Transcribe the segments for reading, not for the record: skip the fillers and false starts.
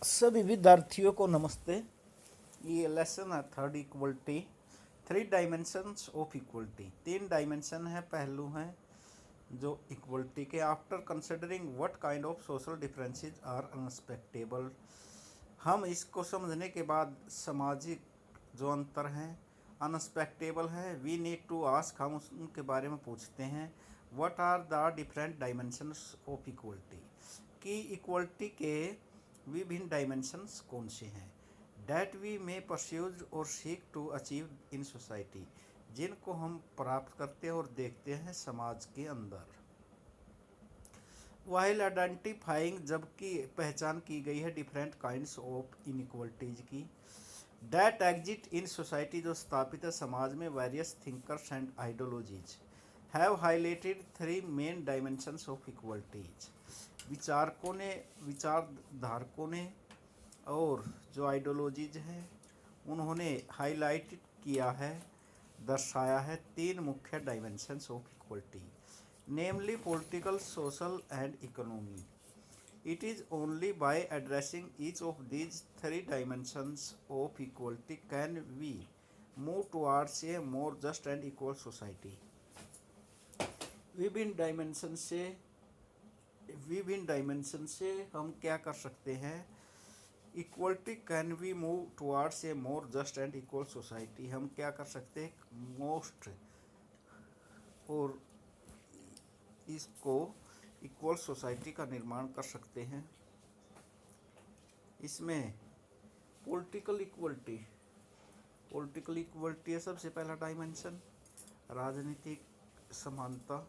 सभी विद्यार्थियों को नमस्ते। ये लेसन है third, equality. Three dimensions of equality, तीन डायमेंशन है, पहलू हैं जो इक्वलिटी के। After considering what kind of social differences are unexpectable, हम इसको समझने के बाद सामाजिक जो अंतर हैं अनएक्सपेक्टेबल है, वी नीड टू आस्क, हम उनके बारे में पूछते हैं। What are the different dimensions of equality, कि इक्वलिटी के विभिन्न डायमेंशंस कौन से हैं। डैट वी मे परस्यूज और seek to achieve in society, जिनको हम प्राप्त करते हैं और देखते हैं समाज के अंदर। वाइल आइडेंटिफाइंग, जबकि पहचान की गई है डिफरेंट काइंड्स ऑफ इनइक्वलिटीज की। डैट एग्जिट इन सोसाइटी, जो स्थापित है समाज में। Various thinkers and ideologies have highlighted three main dimensions of equalities, विचारधारकों ने और जो आइडियोलॉजीज हैं उन्होंने हाईलाइट किया है, दर्शाया है तीन मुख्य dimensions of equality, namely political, social and economy. It is only by addressing each of these three dimensions of equality can we move towards a more just and equal society. विभिन्न dimension से हम क्या कर सकते हैं। Equality can we move towards a more just and equal society, हम क्या कर सकते हैं मोस्ट और इसको इक्वल सोसाइटी का निर्माण कर सकते हैं। इसमें पॉलिटिकल इक्वलिटी है सबसे पहला डायमेंशन, राजनीतिक समानता।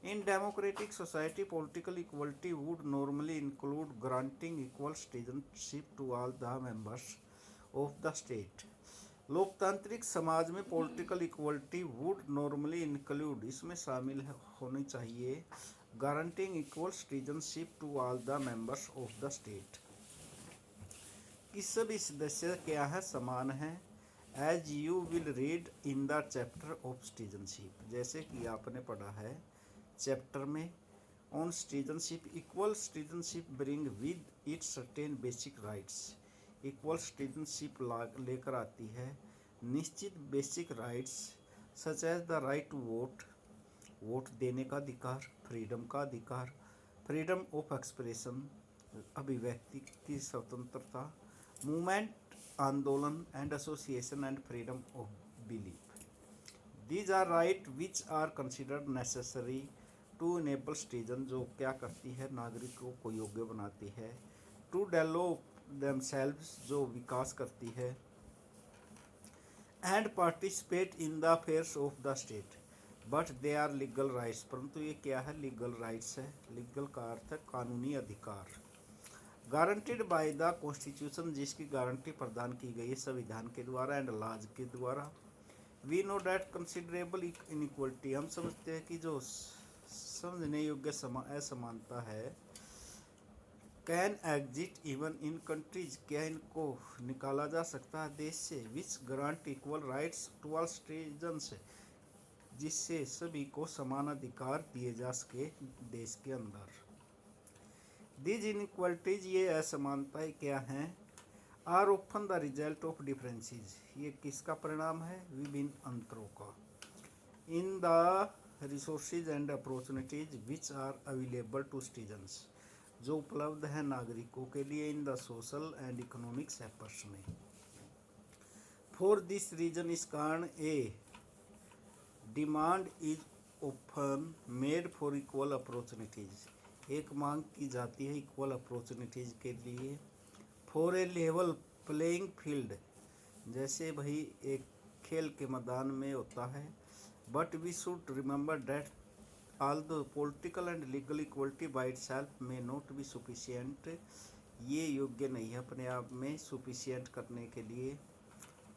In democratic society political equality would normally include granting equal citizenship to all the members of the state. लोकतांत्रिक समाज में political equality would normally include, इसमें शामिल होनी चाहिए, guaranteeing equal citizenship to all the members of the state, कि सभी सदस्य क्या है, समान है। As you will read in the chapter of citizenship, जैसे कि आपने पढ़ा है चैप्टर में on citizenship. Equal citizenship bring with it certain basic rights, equal citizenship लेकर आती है निश्चित basic rights, such as the right to vote, vote देने का अधिकार, फ्रीडम का अधिकार, फ्रीडम ऑफ एक्सप्रेशन, अभिव्यक्ति की स्वतंत्रता, मूवमेंट आंदोलन, and association and freedom of belief. These are right which are considered necessary to enable citizen, जो क्या करती है, नागरिकों को योग्य बनाती है, टू डेवलप देमसेल्व्स, जो विकास करती है, and participate in the affairs of the state, but they are legal rights, परंतु ये क्या है, लीगल राइट्स है। लीगल का अर्थ है कानूनी अधिकार। गारंटीड बाय द कॉन्स्टिट्यूशन, जिसकी गारंटी प्रदान की गई है संविधान के द्वारा, एंड लॉज के द्वारा। We know that considerable inequality, हम समझते हैं कि जो समझने योग्य असमानता है, can exist even in countries, क्या इनको निकाला जा सकता है देश से, which grant equal rights to all citizens, जिससे सभी को समान अधिकार दिए जा सके देश के अंदर। दीज इनइक्वलिटीज, ये असमानताएं क्या हैं, are often the result of differences, ये किसका परिणाम है, विभिन्न अंतरों का। In the resources and opportunities which are available to citizens, जो उपलब्ध है नागरिकों के लिए, in the social and economic sectors में। फॉर दिस रीजन, इस कारण a demand is open made for equal opportunities, एक मांग की जाती है इक्वल अपॉर्चुनिटीज के लिए। For a level playing field, जैसे भाई एक खेल के मैदान में होता है। But we should remember that although political and legal equality by itself may not be sufficient, ये योग्य नहीं है अपने आप में sufficient करने के लिए,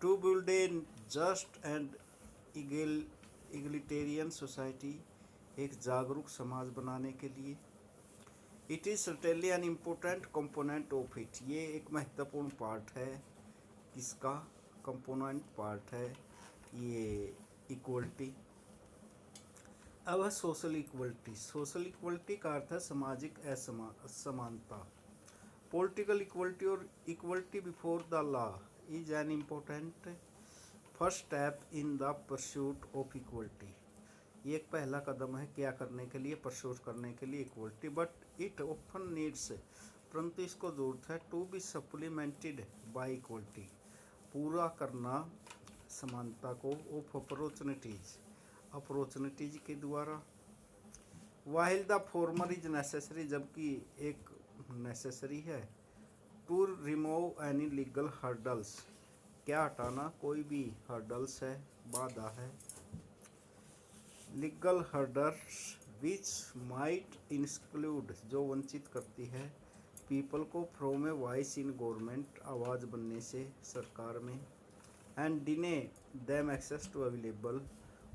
to build a just and egalitarian society, एक जागरूक समाज बनाने के लिए। it is certainly an important component of it, ये एक महत्वपूर्ण पार्ट है, किसका कंपोनेंट पार्ट है ये इक्वलिटी। अब है सोशल इक्वलिटी। सोशल इक्वलिटी का अर्थ है सामाजिक असमानता। पॉलिटिकल इक्वलिटी और equality before the law is an important first step in the pursuit of equality. ये एक पहला कदम है क्या करने के लिए, परस्यूट करने के लिए equality, but it often needs, परंतु इसको जरूरत है to be supplemented by equality, पूरा करना समानता को, ऑफ अपॉर्चुनिटीज के द्वारा। While the former is necessary, जबकि एक नेसेसरी है। To remove any legal hurdles, क्या हटाना, कोई भी हर्डल्स है, बाधा है। Legal hurdles which might include, जो वंचित करती है, पीपल को from a voice in government, आवाज़ बनने से सरकार में। And डिने them access to available,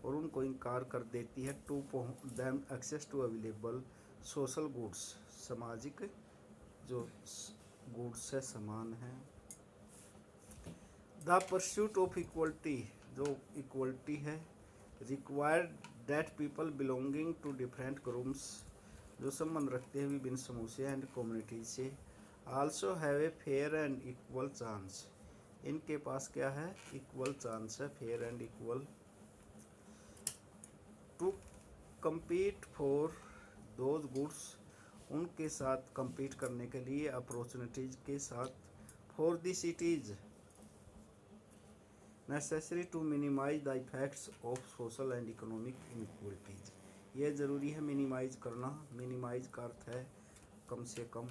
और उनको इनकार कर देती है, to them access to available social goods, सामाजिक जो गुड्स है, सामान है। द परस्यूट ऑफ इक्वलिटी, जो इक्वलिटी है, required that people belonging to different groups, जो संबंध रखते हैं विभिन्न समूह से एंड कम्युनिटीज से, also have a fair and equal chance, इनके पास क्या है, इक्वल चांस है, fair and equal. To compete for those goods, उनके साथ compete करने के लिए, अपॉर्चुनिटीज के साथ। For this it is necessary to minimise the effects of social and economic inequalities, ये ज़रूरी है मिनिमाइज करना। मिनिमाइज का अर्थ है कम से कम,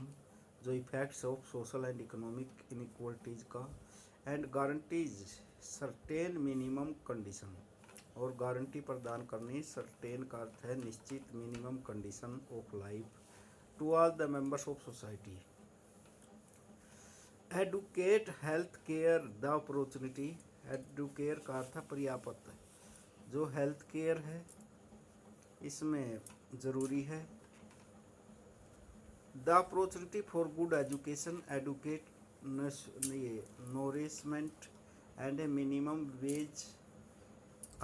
जो effects of social and economic inequalities का। And guarantees certain minimum condition, और गारंटी प्रदान करनी, सर्टेन का अर्थ है निश्चित, minimum condition of life to all the members of society. Adequate health care the opportunity, adequate का अर्थ है पर्याप्त, जो हेल्थ केयर है इसमें ज़रूरी है। The opportunity for good education, adequate nourishment and a minimum wage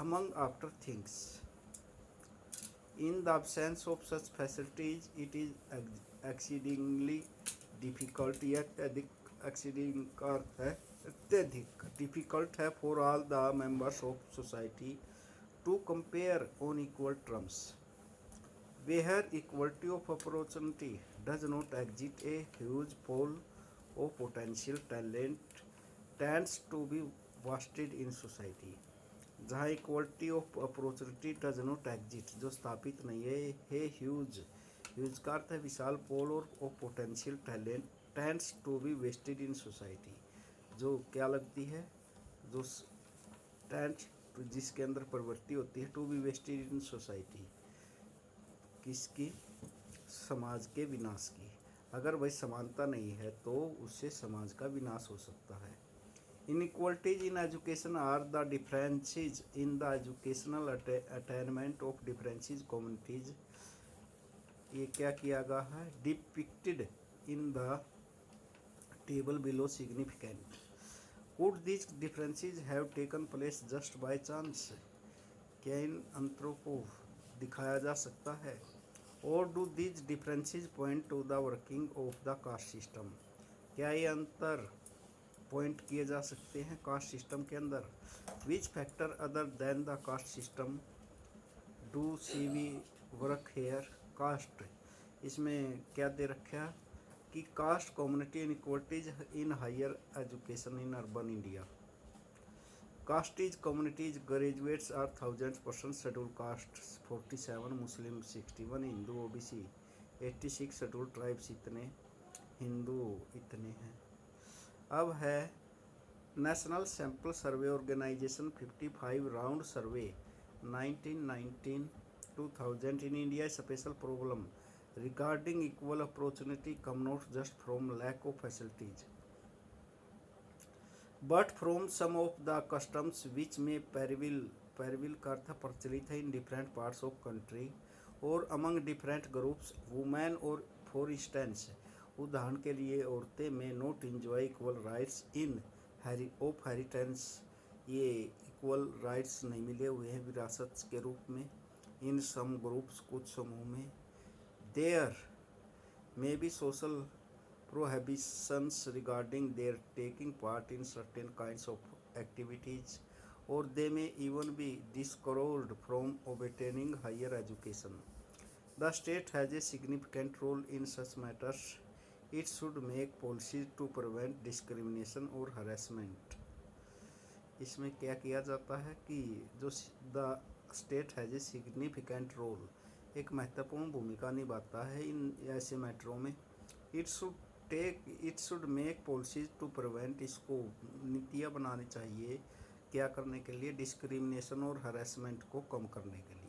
among after things. In the absence of such facilities, it is exceedingly difficult, yet exceeding का अर्थ है अत्यधिक, difficult है for all the members of society to compare on equal terms. Where equality of opportunity does not exist, a huge pool of potential talent tends to be wasted in society. जहाँ equality of opportunity does not exist, जो स्थापित नहीं है huge, huge का अर्थ है विशाल, pool और of potential talent tends to be wasted in society, जो क्या लगती है, जो टेंड्स जिसके अंदर प्रवृत्ति होती है, to be wasted in society, किसकी, समाज के विनाश की। अगर वही समानता नहीं है तो उससे समाज का विनाश हो सकता है। Inequalities in education are the differences in the educational attainment of differences communities, ये क्या किया गया है, depicted in the table below significant. Could these differences have taken place just by chance, क्या इन अंतरों को दिखाया जा सकता है। Or do these differences point to the working of the caste system, क्या ये अंतर पॉइंट किए जा सकते हैं कास्ट सिस्टम के अंदर। Which factor other than the caste system do see we work here, caste, इसमें क्या दे रखा है कि caste community inequalities in higher education in urban India. Castes communities graduates are 1000%, schedule caste 47, Muslim 61, Hindu OBC 86, schedule tribes इतने, हिंदू इतने हैं। अब है national sample survey organisation 55 round survey 1919-2000 in India, special problem regarding equal opportunity come not just from lack of facilities but from some of the customs which में prevail का अर्थ प्रचलित है in different parts of country और among different groups women, और for instance उदाहरण के लिए औरतें में not enjoy equal rights in of heritance, ये इक्वल राइट्स नहीं मिले हुए हैं विरासत के रूप में। इन सम ग्रुप्स, कुछ समूह में। देयर में भी social prohibitions regarding their taking part in certain kinds of activities, or they may even be discouraged from obtaining higher education. The state has a significant role in such matters. It should make policies to prevent discrimination or harassment. इसमें क्या किया जाता है कि जो the state has a significant role, एक महत्वपूर्ण भूमिका निभाता है इन ऐसे मैटरों में। It should make policies to prevent, इसको नीतियाँ बनानी चाहिए क्या करने के लिए, डिस्क्रिमिनेशन और हरेसमेंट को कम करने के लिए।